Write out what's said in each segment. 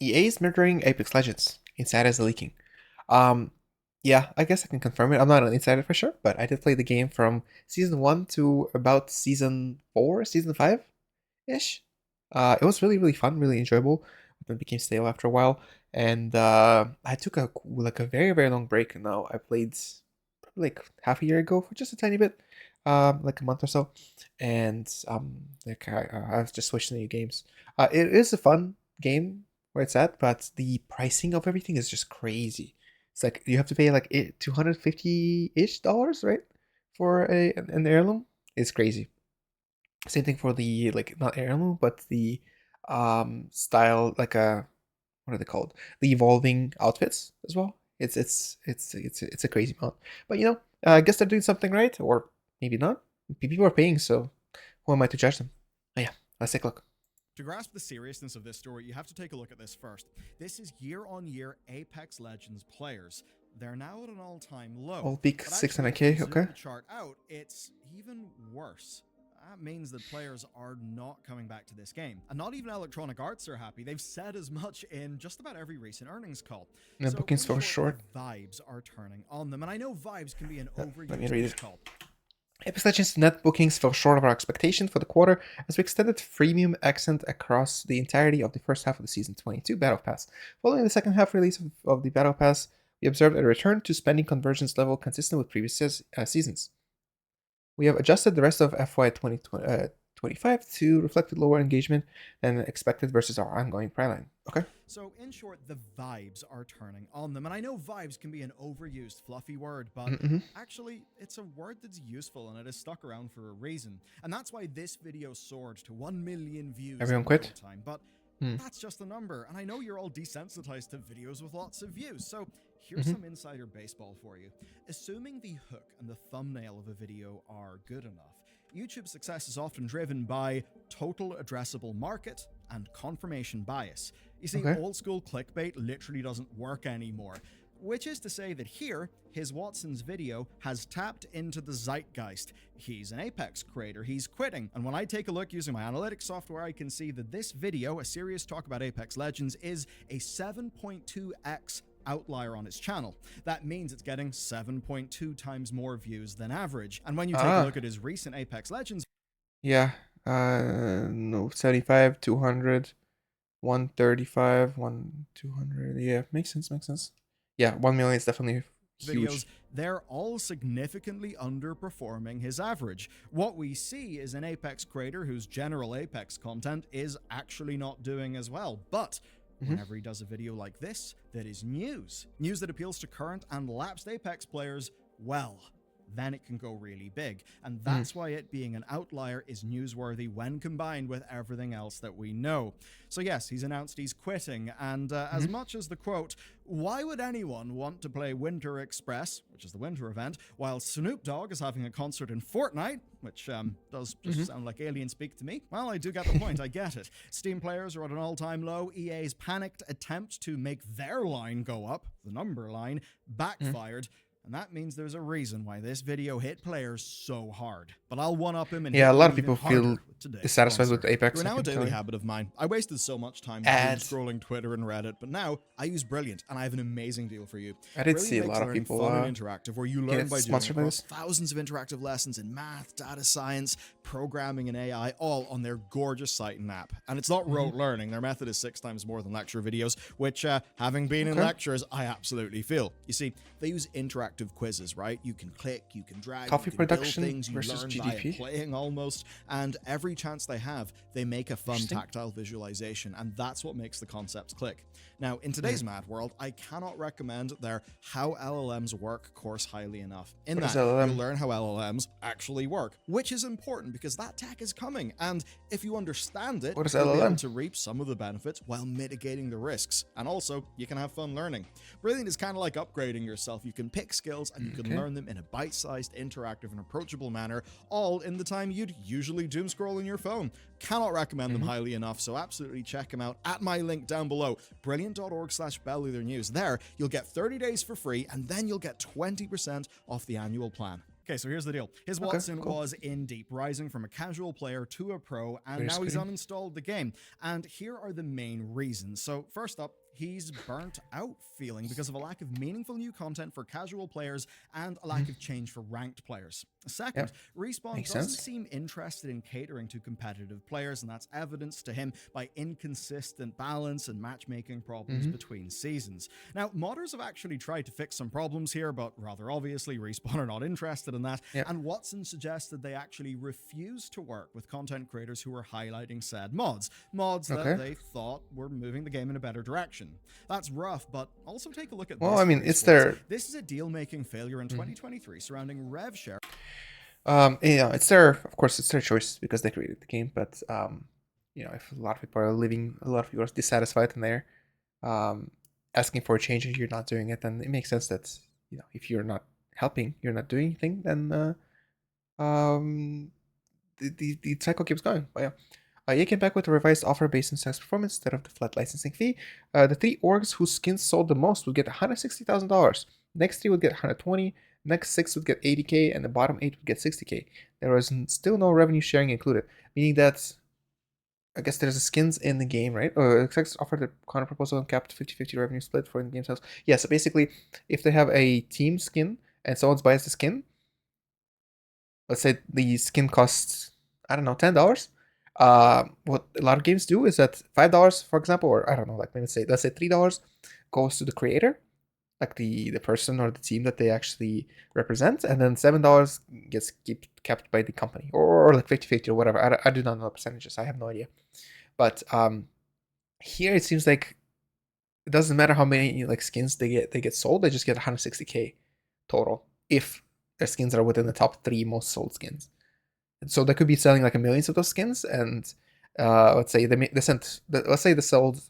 EA is murdering Apex Legends. Insiders are leaking. Um, yeah, I guess I can confirm it. I'm not an insider for sure, but I did play the game from season 1 to about season 4, season 5-ish. It was really, really fun, really enjoyable. Then became stale after a while, and I took a very, very long break. And now I played probably like half a year ago for just a tiny bit, like a month or so, and like I've just switched to new games. It is a fun game where it's at, but the pricing of everything is just crazy. It's like you have to pay like $250-ish, right? For an heirloom. It's crazy. Same thing for the like not heirloom, but the style like what are they called? The evolving outfits as well. It's a crazy amount. But I guess they're doing something right, or maybe not. People are paying, so who am I to judge them? Oh yeah, let's take a look. To grasp the seriousness of this story, you have to take a look at this first. This is year-on-year Apex Legends players. They're now at an all-time low. All peak 600k, okay. The chart out, it's even worse. That means that players are not coming back to this game. And not even Electronic Arts are happy. They've said as much in just about every recent earnings call. The bookings fell short. Vibes are turning on them. And I know vibes can be an overused Let me read it. call. Apex Legends net bookings fell short of our expectation for the quarter as we extended freemium accent across the entirety of the first half of the Season 22 Battle Pass. Following the second half release of the Battle Pass, we observed a return to spending convergence level consistent with previous seasons. We have adjusted the rest of FY 2025 to reflect the lower engagement than expected versus our ongoing primeline. Okay. So, in short, the vibes are turning on them. And I know vibes can be an overused, fluffy word, but actually, it's a word that's useful and it has stuck around for a reason. And that's why this video soared to 1 million views. Everyone quit? Time. But that's just a number. And I know you're all desensitized to videos with lots of views. So, here's some insider baseball for you. Assuming the hook and the thumbnail of a video are good enough, YouTube's success is often driven by total addressable market and confirmation bias. You see, old school clickbait literally doesn't work anymore. Which is to say that here, his Watson's video has tapped into the zeitgeist. He's an Apex creator, he's quitting. And when I take a look using my analytics software, I can see that this video, a serious talk about Apex Legends, is a 7.2x outlier on its channel. That means it's getting 7.2 times more views than average. And when you take a look at his recent Apex Legends, yeah, no, 75, 200, 135, 200. Yeah, makes sense. Yeah, 1 million is definitely huge. Videos, they're all significantly underperforming his average. What we see is an Apex creator whose general Apex content is actually not doing as well. But whenever he does a video like this, that is news that appeals to current and lapsed Apex players, well, then it can go really big. And that's why it being an outlier is newsworthy when combined with everything else that we know. So yes, he's announced he's quitting, and as much as the quote, "Why would anyone want to play Winter Express," which is the winter event, while Snoop Dogg is having a concert in Fortnite, which does just sound like alien speak to me. Well, I do get the point, I get it. Steam players are at an all-time low. EA's panicked attempt to make their line go up, the number line, backfired. And that means there's a reason why this video hit players so hard. But I'll one-up him and a lot of people feel dissatisfied with Apex. You're now a daily habit of mine. I wasted so much time scrolling Twitter and Reddit, but now I use Brilliant, and I have an amazing deal for you. I did see a lot of people fun and interactive, where you learn by doing across thousands of interactive lessons in math, data science, programming, and AI, all on their gorgeous site and app. And it's not rote learning. Their method is 6 times more than lecture videos, which, having been in lectures, I absolutely feel. You see, they use interactive quizzes, right? You can click, you can drag, coffee you can production build things, you versus learn GDP by playing almost, and every chance they have, they make a fun tactile visualization, and that's what makes the concepts click. Now, in today's mad world, I cannot recommend their How LLMs Work course highly enough. In that, you'll learn how LLMs actually work, which is important because that tech is coming, and if you understand it, you'll be able to reap some of the benefits while mitigating the risks, and also, you can have fun learning. Brilliant is kind of like upgrading yourself. You can pick skills and you can learn them in a bite-sized, interactive, and approachable manner, all in the time you'd usually doom scroll in your phone. Cannot recommend them highly enough, so absolutely check them out at my link down below, brilliant.org/Bellular News. There, you'll get 30 days for free, and then you'll get 20% off the annual plan. Okay, so here's the deal. His Okay, Watson cool. was in deep, rising from a casual player to a pro, and Very now he's screen. uninstalled the game. And here are the main reasons. So first up, he's burnt out feeling because of a lack of meaningful new content for casual players and a lack of change for ranked players. Second, Respawn Makes doesn't sense. seem interested in catering to competitive players, and that's evidenced to him by inconsistent balance and matchmaking problems between seasons. Now, modders have actually tried to fix some problems here, but rather obviously, Respawn are not interested in that. Yeah. And Watson suggested they actually refuse to work with content creators who were highlighting said mods that they thought were moving the game in a better direction. That's rough, but also take a look at this. Well, I mean, it's Respawn. their This is a deal-making failure in 2023 surrounding rev share. it's their, of course, it's their choice because they created the game. But you know, if a lot of people are leaving, a lot of people are dissatisfied and they're asking for a change and you're not doing it, then it makes sense that, you know, if you're not helping, you're not doing anything, then the cycle keeps going. But yeah. EA came back with a revised offer based on sales performance instead of the flat licensing fee. The 3 orgs whose skins sold the most would get $160,000. Next 3 would get 120. Next 6 would get 80K, and the bottom 8 would get 60K. There was still no revenue sharing included, meaning that I guess there's skins in the game, right? Execs offered a counter proposal and capped 50-50 revenue split for in-game sales. Yeah, so basically, if they have a team skin and someone buys the skin, let's say the skin costs, I don't know, $10. What a lot of games do is that $5, for example, or I don't know, like let's say $3 goes to the creator, like the person or the team that they actually represent, and then $7 gets kept by the company, or like 50-50 or whatever. I do not know the percentages. I have no idea. But here it seems like it doesn't matter how many like skins they get sold. They just get 160K total if their skins are within the top 3 most sold skins. And so they could be selling like millions of those skins, and let's say let's say they sold,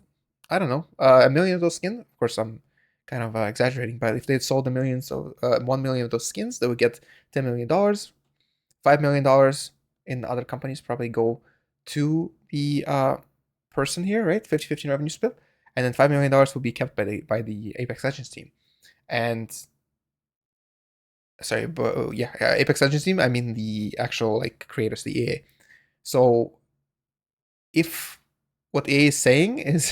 I don't know, 1 million of those skins. Of course, I'm kind of exaggerating, but if they sold 1 million of those skins, they would get $10 million. $5 million in other companies probably go to the person here, right? 50-50 revenue split, and then $5 million will be kept by the Apex Legends team. And sorry, but yeah, Apex Legends team, I mean the actual like creators, the EA. So if what EA is saying is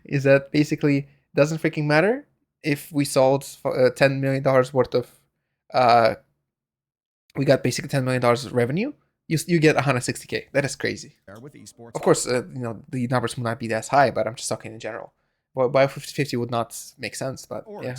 is that basically doesn't freaking matter if we sold $10 million worth of we got basically $10 million of revenue, you get 160K. That is crazy. With esports. Of course, you know, the numbers will not be as high, but I'm just talking in general. Well, by 50-50 would not make sense, but yeah.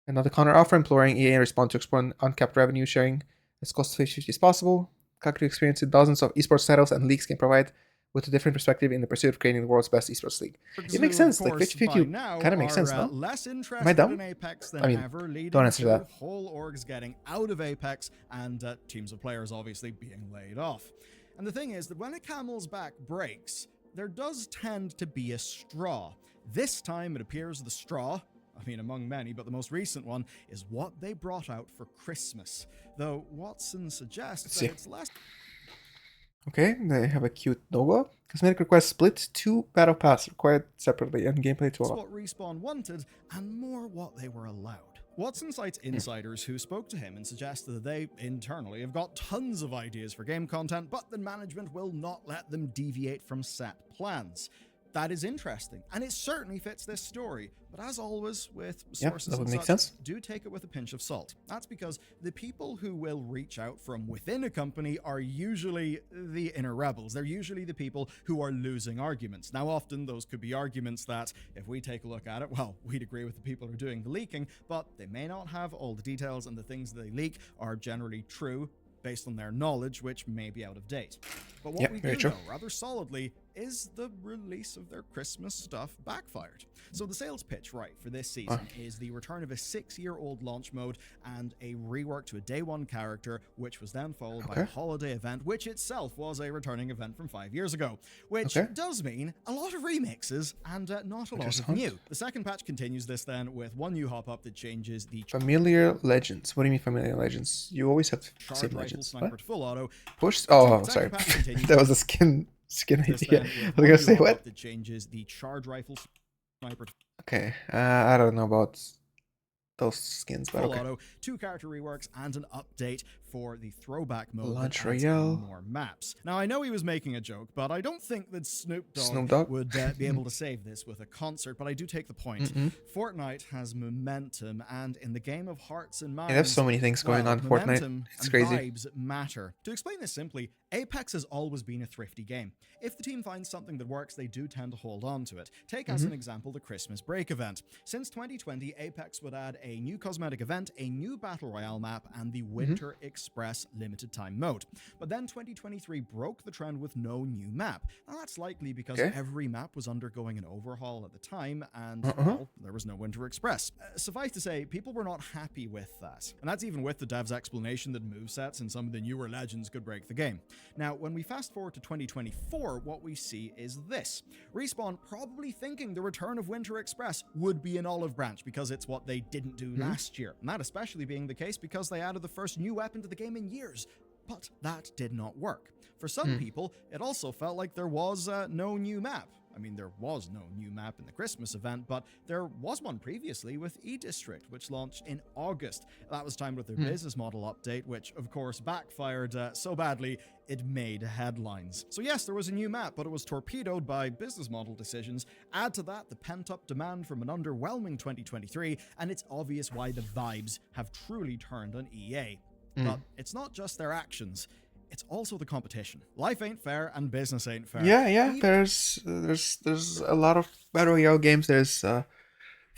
Another counter offer imploring EA respond to explore uncapped revenue sharing as close to 50-50 as possible. Calculated experience in dozens of esports titles and leagues can provide with a different perspective in the pursuit of creating the world's best esports league. It makes sense. Like 50-50 kind of makes sense, no? Less Am I dumb? in Apex than I mean, ever, leading don't answer to that. whole orgs getting out of Apex and teams of players obviously being laid off. And the thing is that when a camel's back breaks, there does tend to be a straw. This time it appears the straw, I mean among many, but the most recent one, is what they brought out for Christmas. Though Watson suggests that it's less... Okay, they have a cute logo. Cosmetic requests split 2 battle pass required separately and gameplay to what Respawn wanted and more what they were allowed. Watson cites insiders who spoke to him and suggested that they, internally, have got tons of ideas for game content, but the management will not let them deviate from set plans. That is interesting, and it certainly fits this story. But as always, with sources that would and make such, sense. do take it with a pinch of salt. That's because the people who will reach out from within a company are usually the inner rebels. They're usually the people who are losing arguments. Now, often those could be arguments that, if we take a look at it, well, we'd agree with the people who are doing the leaking, but they may not have all the details, and the things they leak are generally true based on their knowledge, which may be out of date. But what we do know rather solidly is the release of their Christmas stuff backfired. So the sales pitch, right, for this season is the return of a 6-year-old launch mode and a rework to a day 1 character, which was then followed by a holiday event, which itself was a returning event from 5 years ago, which does mean a lot of remixes and not a lot of new. The second patch continues this then with one new hop-up that changes the familiar legends. What do you mean familiar legends? You always have the same legends. Sniper to full auto. Push. Oh, sorry. That was a skin idea. I was gonna say what? That changes the charge rifle sniper. Okay, I don't know about those skins, but full okay. auto, 2 character reworks, and an update for the throwback mode Launch that adds in Royale. more maps. Now, I know he was making a joke, but I don't think that Snoop Snoop Dogg Dogg? would be able to save this with a concert, but I do take the point. Fortnite has momentum, and in the game of hearts and minds, They have so many things going on in Fortnite. momentum It's and crazy. vibes matter. To explain this simply, Apex has always been a thrifty game. If the team finds something that works, they do tend to hold on to it. Take as an example the Christmas break event. Since 2020, Apex would add a new cosmetic event, a new battle royale map, and the Winter Express limited time mode. But then 2023 broke the trend with no new map. Now that's likely because every map was undergoing an overhaul at the time, and well, there was no Winter Express. Suffice to say, people were not happy with that. And that's even with the devs' explanation that movesets and some of the newer legends could break the game. Now, when we fast forward to 2024, what we see is this. Respawn probably thinking the return of Winter Express would be an olive branch because it's what they didn't do last year. And that especially being the case because they added the first new weapon to the game in years. But that did not work. For some people, it also felt like there was no new map. I mean, there was no new map in the Christmas event, but there was one previously with E-District, which launched in August. That was timed with their business model update, which, of course, backfired so badly, it made headlines. So yes, there was a new map, but it was torpedoed by business model decisions. Add to that the pent-up demand from an underwhelming 2023, and it's obvious why the vibes have truly turned on EA. But it's not just their actions. It's also the competition. Life ain't fair and business ain't fair. Yeah. There's a lot of battle royale games. There's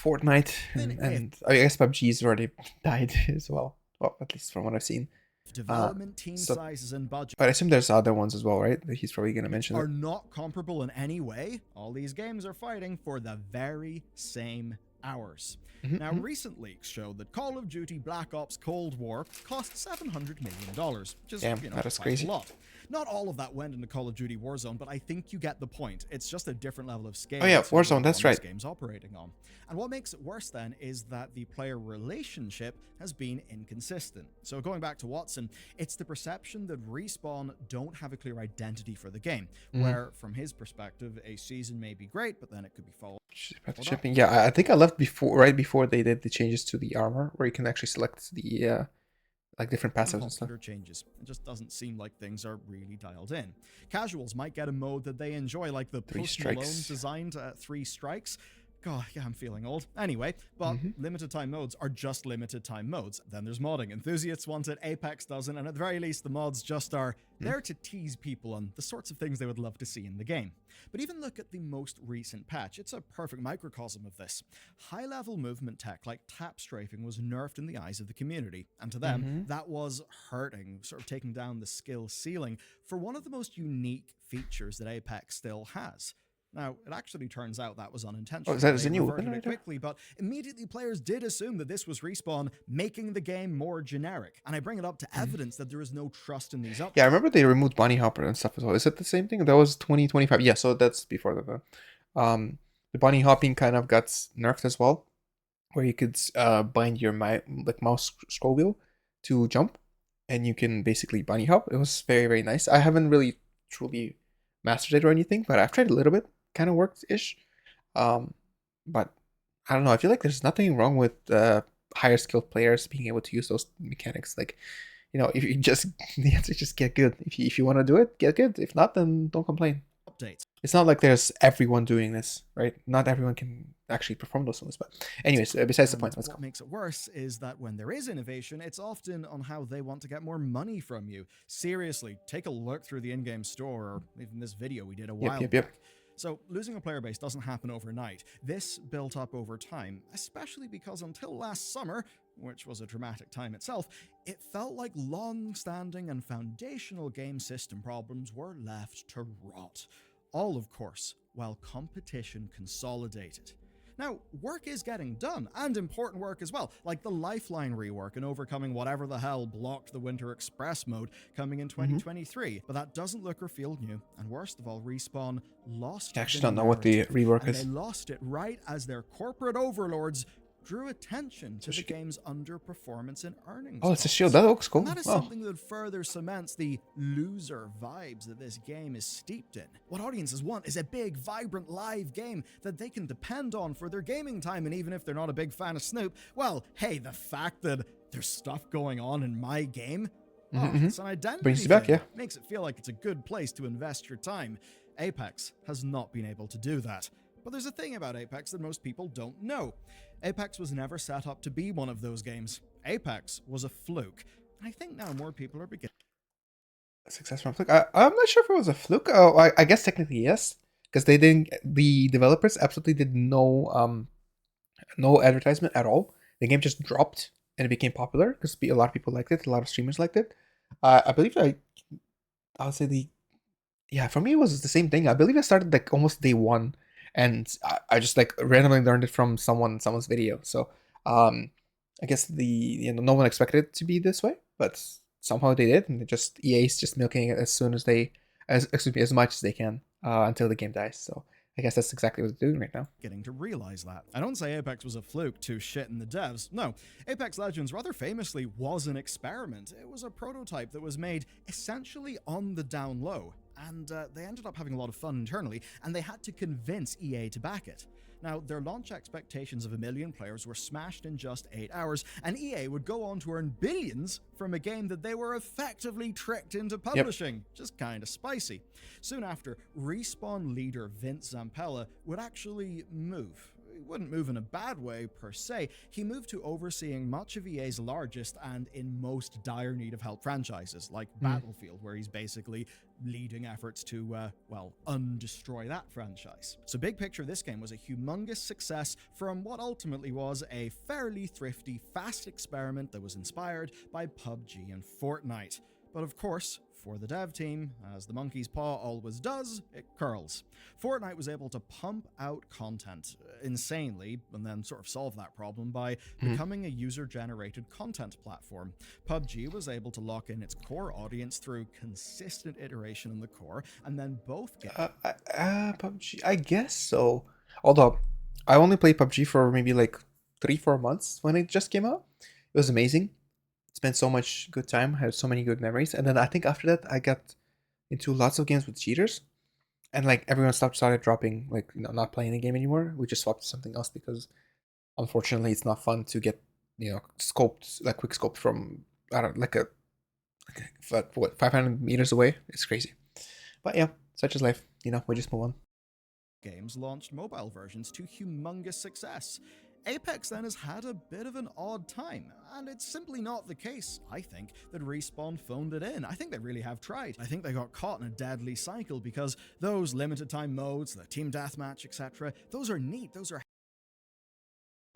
Fortnite and I guess PUBG's already died as well. Well, at least from what I've seen. Development team sizes and budget, but I assume there's other ones as well, right? That he's probably gonna mention. Are not comparable in any way. All these games are fighting for the very same hours. Now, recent leaks show that Call of Duty Black Ops Cold War cost $700 million, which is, that is crazy. A lot. Not all of that went into Call of Duty Warzone, but I think you get the point. It's just a different level of scale. Oh yeah, Warzone, that's right. Game's operating on. And what makes it worse then is that the player relationship has been inconsistent. So going back to Watson, it's the perception that Respawn don't have a clear identity for the game, where from his perspective, a season may be great, but then it could be followed. Shipping. Yeah, I think I left right before they did the changes to the armor, where you can actually select the like different passives and stuff. Changes. It just doesn't seem like things are really dialed in. Casuals might get a mode that they enjoy, like the Post Malone designed 3 strikes. God, yeah, I'm feeling old. Anyway, but limited time modes are just limited time modes. Then there's modding. Enthusiasts want it, Apex doesn't, and at the very least, the mods just are there to tease people on the sorts of things they would love to see in the game. But even look at the most recent patch. It's a perfect microcosm of this. High-level movement tech like tap strafing was nerfed in the eyes of the community, and to them, that was hurting, sort of taking down the skill ceiling for one of the most unique features that Apex still has. Now, it actually turns out that was unintentional. Oh, is that a new weapon? It quickly, but immediately players did assume that this was Respawn making the game more generic. And I bring it up to evidence that there is no trust in these updates. Yeah, I remember they removed Bunny Hopper and stuff as well. Is it the same thing? That was 2025. Yeah, so that's before that. The bunny hopping kind of got nerfed as well, where you could bind your mouse scroll wheel to jump, and you can basically bunny hop. It was very, very nice. I haven't really truly mastered it or anything, but I've tried a little bit. Kind of worked-ish, but I don't know. I feel like there's nothing wrong with higher skilled players being able to use those mechanics. Like, you know, if you just the answer is just get good. If you want to do it, get good. If not, then don't complain. Updates. It's not like there's everyone doing this, right? Not everyone can actually perform those things. But anyways, besides the point, let's go. What makes it worse is that when there is innovation, it's often on how they want to get more money from you. Seriously, take a look through the in-game store, or even this video we did a while back. So losing a player base doesn't happen overnight. This built up over time, especially because until last summer, which was a dramatic time itself, it felt like long-standing and foundational game system problems were left to rot. All, of course, while competition consolidated. Now, work is getting done, and important work as well, like the Lifeline rework and overcoming whatever the hell blocked the Winter Express mode coming in 2023. But that doesn't look or feel new, and worst of all, Respawn lost I actually don't know what the rework is. They lost it right as their corporate overlords drew attention to the game's underperformance in earnings. Oh, it's a shield. goals. That looks cool. And that is Wow. something that further cements the loser vibes that this game is steeped in. What audiences want is a big, vibrant, live game that they can depend on for their gaming time, and even if they're not a big fan of Snoop, well, hey, the fact that there's stuff going on in my game, it's an identity Brings you back, thing. yeah. Makes it feel like it's a good place to invest your time. Apex has not been able to do that. But there's a thing about Apex that most people don't know. Apex was never set up to be one of those games. Apex was a fluke. And I think now more people are beginning. A success from a fluke. I'm not sure if it was a fluke. Oh, I guess technically yes, because they didn't. The developers absolutely did no advertisement at all. The game just dropped and it became popular because a lot of people liked it. A lot of streamers liked it. I believe I would say for me it was the same thing. I believe I started like almost day one, and I just like randomly learned it from someone's video. So I guess no one expected it to be this way, but somehow they did, and EA's just milking it as much as they can until the game dies. So I guess that's exactly what they're doing right now. Getting to realize that. I don't say Apex was a fluke to shit in the devs. No, Apex Legends rather famously was an experiment. It was a prototype that was made essentially on the down low, and they ended up having a lot of fun internally, and they had to convince EA to back it. Now, their launch expectations of 1 million players were smashed in just 8 hours, and EA would go on to earn billions from a game that they were effectively tricked into publishing. Just kinda spicy. Soon after, Respawn leader Vince Zampella would actually move. He wouldn't move in a bad way per se. He moved to overseeing much of EA's largest and in most dire need of help franchises, like Battlefield, where he's basically leading efforts to, undestroy that franchise. So big picture, this game was a humongous success from what ultimately was a fairly thrifty, fast experiment that was inspired by PUBG and Fortnite. But of course, for the dev team, as the monkey's paw always does, it curls. Fortnite was able to pump out content insanely and then sort of solve that problem by becoming a user-generated content platform. PUBG was able to lock in its core audience through consistent iteration in the core, and then both games... PUBG, I guess so. Although, I only played PUBG for maybe like 3-4 months when it just came out. It was amazing. Spent so much good time, had so many good memories, and then I think after that I got into lots of games with cheaters, and like everyone started dropping, like, not playing the game anymore. We just swapped to something else because unfortunately it's not fun to get scoped, like quick scoped from like 500 meters away. It's crazy, but yeah, such is life. We just move on. Games launched mobile versions to humongous success. Apex then has had a bit of an odd time, and it's simply not the case, I think, that Respawn phoned it in. I think they really have tried. I think they got caught in a deadly cycle because those limited time modes, the team deathmatch, etc., those are neat, those are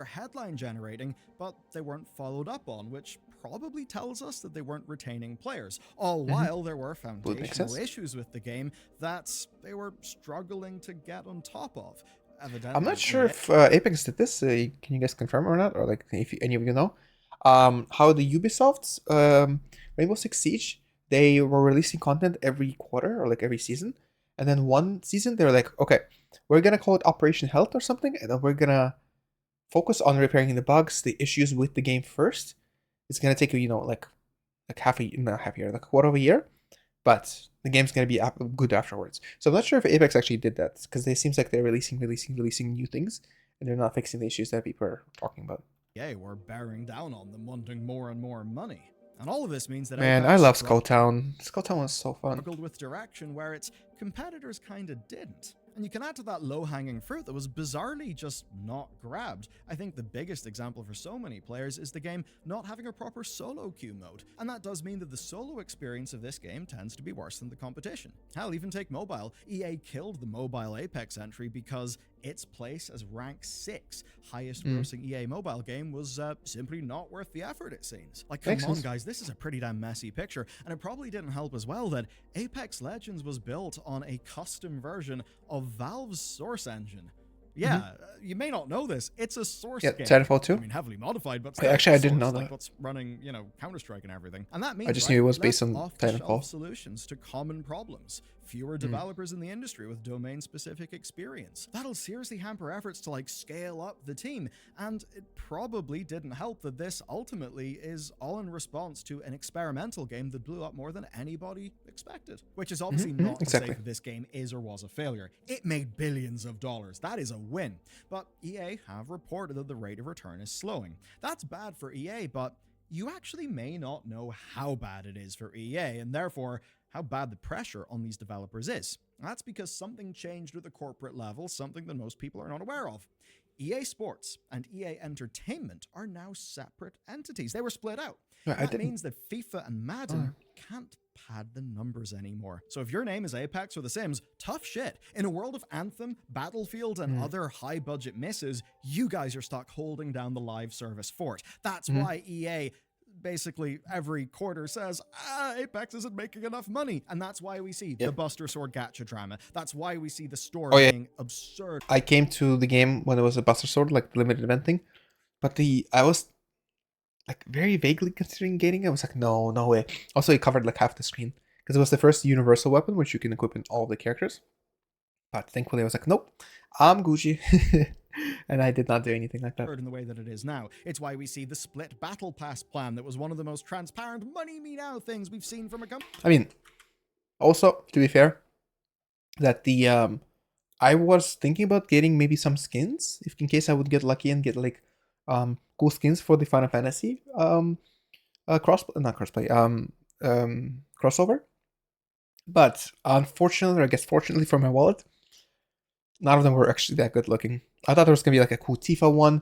headline generating, but they weren't followed up on, which probably tells us that they weren't retaining players, all while there were foundational issues with the game that they were struggling to get on top of. Evidently, I'm not sure if Apex did this. Can you guys confirm or not, or like if any of you know how the Ubisoft's Rainbow Six Siege, they were releasing content every quarter or like every season, and then one season they were like, okay, we're gonna call it Operation Health or something, and then we're gonna focus on repairing the bugs, the issues with the game first. It's gonna take you like not half a year, like a quarter of a year, but the game's gonna be good afterwards. So I'm not sure if Apex actually did that, because it seems like they're releasing new things, and they're not fixing the issues that people are talking about. Yeah, we're bearing down on them, wanting more and more money. And all of this means that Man, I love Skulltown. Skulltown was so fun. Struggled with direction where its competitors kinda didn't. And you can add to that low-hanging fruit that was bizarrely just not grabbed. I think the biggest example for so many players is the game not having a proper solo queue mode. And that does mean that the solo experience of this game tends to be worse than the competition. Hell, even take mobile. EA killed the mobile Apex entry because its place as rank 6 highest grossing EA mobile game was simply not worth the effort, it seems. Like, come on guys, this is a pretty damn messy picture, and it probably didn't help as well that Apex Legends was built on a custom version of Valve's Source engine. Yeah, you may not know this. It's a Source game. Titanfall 2? I mean, heavily modified, but actually, I didn't know that. Like what's running, Counter-Strike and everything. And that means I just knew it was based on off-the-shelf Titanfall. solutions to common problems. fewer developers in the industry with domain-specific experience. That'll seriously hamper efforts to like scale up the team, and it probably didn't help that this ultimately is all in response to an experimental game that blew up more than anybody expected. Which is obviously not to say that this game is or was a failure. It made billions of dollars. That is a win. But EA have reported that the rate of return is slowing. That's bad for EA, but you actually may not know how bad it is for EA, and therefore how bad the pressure on these developers is. That's because something changed at the corporate level, something that most people are not aware of. EA Sports and EA Entertainment are now separate entities. They were split out. That means that FIFA and Madden can't pad the numbers anymore. So if your name is Apex or The Sims, tough shit. In a world of Anthem, Battlefield, and other high-budget misses, you guys are stuck holding down the live service fort. That's why EA basically every quarter says, Apex isn't making enough money. And that's why we see the Buster Sword gacha drama. That's why we see the store being absurd. I came to the game when it was a Buster Sword, like the limited event thing. But I was like very vaguely considering getting it. I was like, no way. Also, it covered like half the screen because it was the first universal weapon which you can equip in all of the characters. But thankfully I was like, nope, I'm Gucci. And I did not do anything like that. In the way that it is now. It's why we see the split battle pass plan that was one of the most transparent money me now things we've seen from a company. I mean, also, to be fair, that I was thinking about getting maybe some skins, if in case I would get lucky and get like cool skins for the Final Fantasy crossover. But unfortunately, or I guess fortunately for my wallet, none of them were actually that good looking. I thought there was gonna be like a cool Tifa one.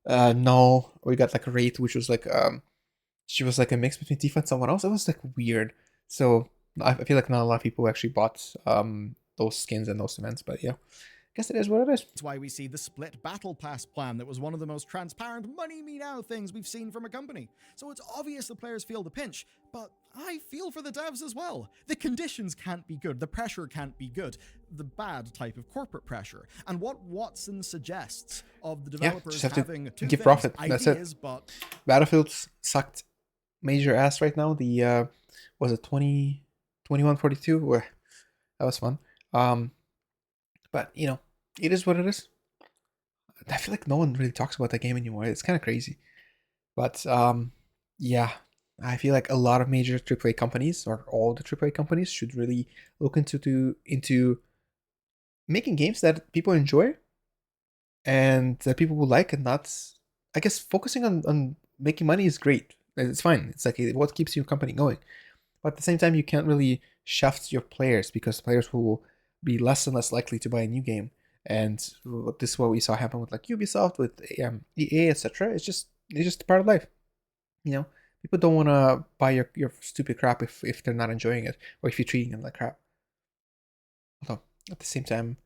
No, we got like a Wraith, which was like she was like a mix between Tifa and someone else. It was like weird. So I feel like not a lot of people actually bought those skins and those events. But yeah, I guess it is what it is. That's why we see the split battle pass plan that was one of the most transparent money me now things we've seen from a company. So it's obvious the players feel the pinch, but I feel for the devs as well. The conditions can't be good, the pressure can't be good, the bad type of corporate pressure. And what Watson suggests of the developers having to give profit. Ideas, that's it. But Battlefield's sucked major ass right now. The was it 2142? That was fun. But you know, it is what it is. I feel like no one really talks about that game anymore. It's kind of crazy. But yeah, I feel like a lot of major AAA companies, or all the AAA companies, should really look into making games that people enjoy and that people will like, and not, I guess, focusing on making money is great. It's fine. It's like what keeps your company going. But at the same time, you can't really shaft your players, because players will be less and less likely to buy a new game. And this is what we saw happen with like Ubisoft, with EA, etc. It's just part of life. You know, people don't want to buy your stupid crap if they're not enjoying it, or if you're treating them like crap. Although at the same time,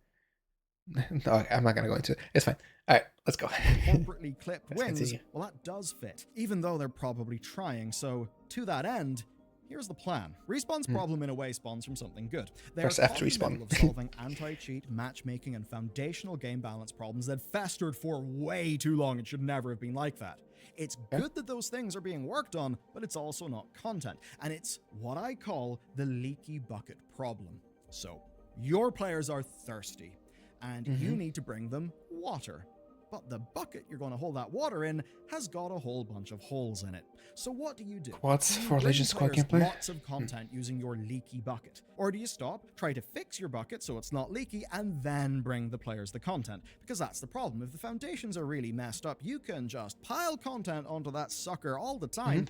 no, I'm not gonna go into it. It's fine. All right, let's go. Corporately clipped wings. Well, that does fit, even though they're probably trying. So to that end, here's the plan. Respawn's problem in a way spawns from something good. They are F to respawn. in the middle of solving anti-cheat, matchmaking, and foundational game balance problems that festered for way too long. It should never have been like that. It's good that those things are being worked on, but it's also not content. And it's what I call the leaky bucket problem. So, your players are thirsty, and you need to bring them water. But the bucket you're going to hold that water in has got a whole bunch of holes in it. So what do you do? What's for Legend Squad gameplay? Lots of content using your leaky bucket. Or do you stop, try to fix your bucket so it's not leaky, and then bring the players the content? Because that's the problem. If the foundations are really messed up, you can just pile content onto that sucker all the time.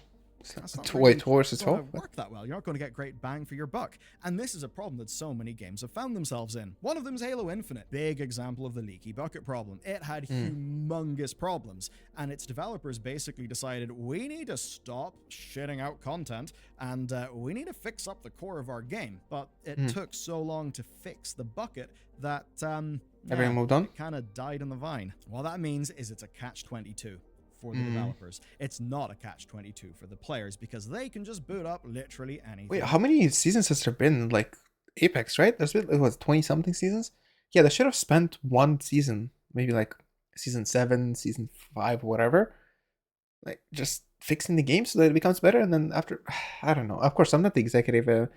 That's not really towards its going to work that well. You're not going to get great bang for your buck. And this is a problem that so many games have found themselves in. One of them is Halo Infinite. Big example of the leaky bucket problem. It had humongous problems, and its developers basically decided, we need to stop shitting out content, and we need to fix up the core of our game. But it took so long to fix the bucket that everyone moved on. It kind of died in the vine. What that means is it's a catch-22 for the developers. It's not a catch-22 for the players, because they can just boot up literally anything. Wait, how many seasons has there been? Like Apex, right? There's been, it was 20-something seasons. Yeah, they should have spent one season, maybe like season 7, season 5, whatever, like just fixing the game so that it becomes better. And then after, I don't know. Of course, I'm not the executive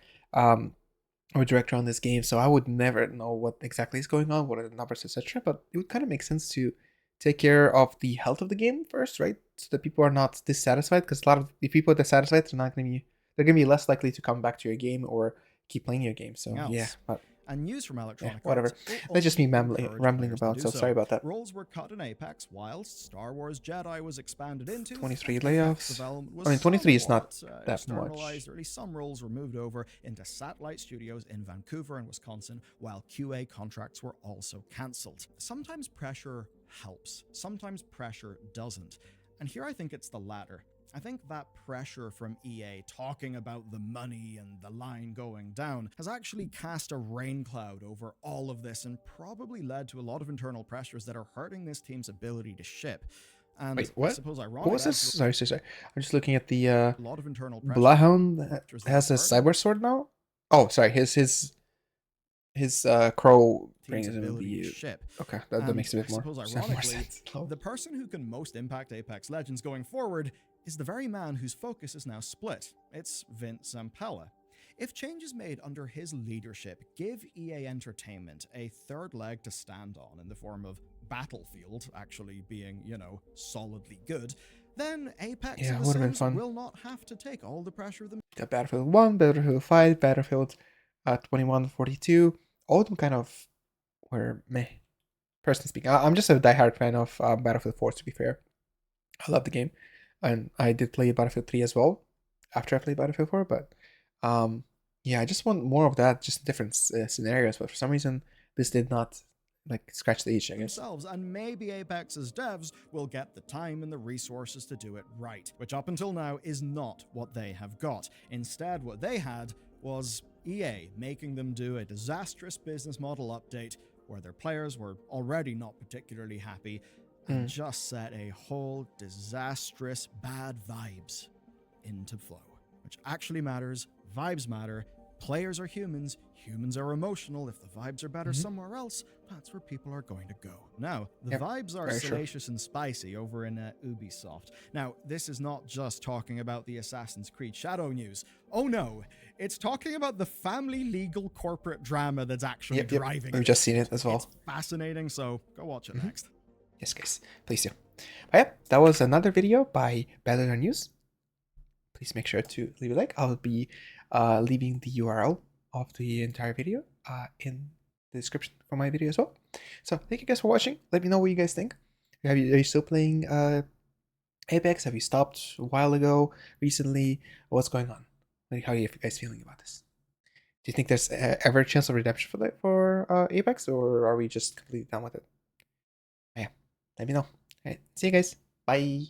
or director on this game, so I would never know what exactly is going on, what are the numbers, etc. But it would kind of make sense to take care of the health of the game first, right? So that people are not dissatisfied, because a lot of the people dissatisfied are not going to be, they're going to be less likely to come back to your game or keep playing your game. So yeah, else. but And news from yeah, Electronic whatever. Arts will That's just me ultimately encourage rambling players to about. do So sorry so. about that. Roles were cut in Apex, whilst Star Wars Jedi was expanded into. 23 and Apex layoffs. development was I mean, 23 is not somewhat that externalized, much. or at least some roles were moved over into satellite studios in Vancouver and Wisconsin, while QA contracts were also cancelled. Sometimes pressure helps, sometimes pressure doesn't. And here I think it's the latter. I think that pressure from EA talking about the money and the line going down has actually cast a rain cloud over all of this and probably led to a lot of internal pressures that are hurting this team's ability to ship. And Wait, I what? suppose What was ironically, this? Sorry. I'm just looking at the a lot of internal pressures Bloodhound that has are a hurting cyber sword now. Oh, sorry. His crow team's brings him ability to the ship. okay. That And makes a I bit more, suppose more ironically, sense. Oh. the person who can most impact Apex Legends going forward is the very man whose focus is now split. It's Vince Zampella. If changes made under his leadership give EA Entertainment a third leg to stand on in the form of Battlefield actually being, solidly good, then Apex Yeah, and it The would have been Sims fun. will not have to take all the pressure themselves. Got Battlefield 1, Battlefield 5, Battlefield 2142. All of them kind of were meh. Personally speaking, I'm just a diehard fan of Battlefield 4. To be fair, I love the game, and I did play Battlefield 3 as well after I played Battlefield 4. But yeah, I just want more of that, just different scenarios. But for some reason, this did not like scratch the itch, I guess. Themselves, and maybe Apex's devs will get the time and the resources to do it right, which up until now is not what they have got. Instead, what they had was EA making them do a disastrous business model update where their players were already not particularly happy and just set a whole disastrous bad vibes into flow, which actually matters. Vibes matter. Players are humans. Humans are emotional. If the vibes are better somewhere else, that's where people are going to go. Now, the vibes are salacious and spicy over in Ubisoft. Now, this is not just talking about the Assassin's Creed Shadow news. Oh no, it's talking about the family legal corporate drama that's actually driving it. We've just seen it as well. It's fascinating, so go watch it next. Yes, guys, please do. But yeah, that was another video by Bellular News. Please make sure to leave a like. I'll be leaving the URL of the entire video in the description for my video as well. So thank you guys for watching. Let me know what you guys think. Are you still playing Apex? Have you stopped a while ago, recently? What's going on? Like, how are you guys feeling about this? Do you think there's ever a chance of redemption for Apex, or are we just completely done with it? Yeah, let me know. All right, see you guys. Bye.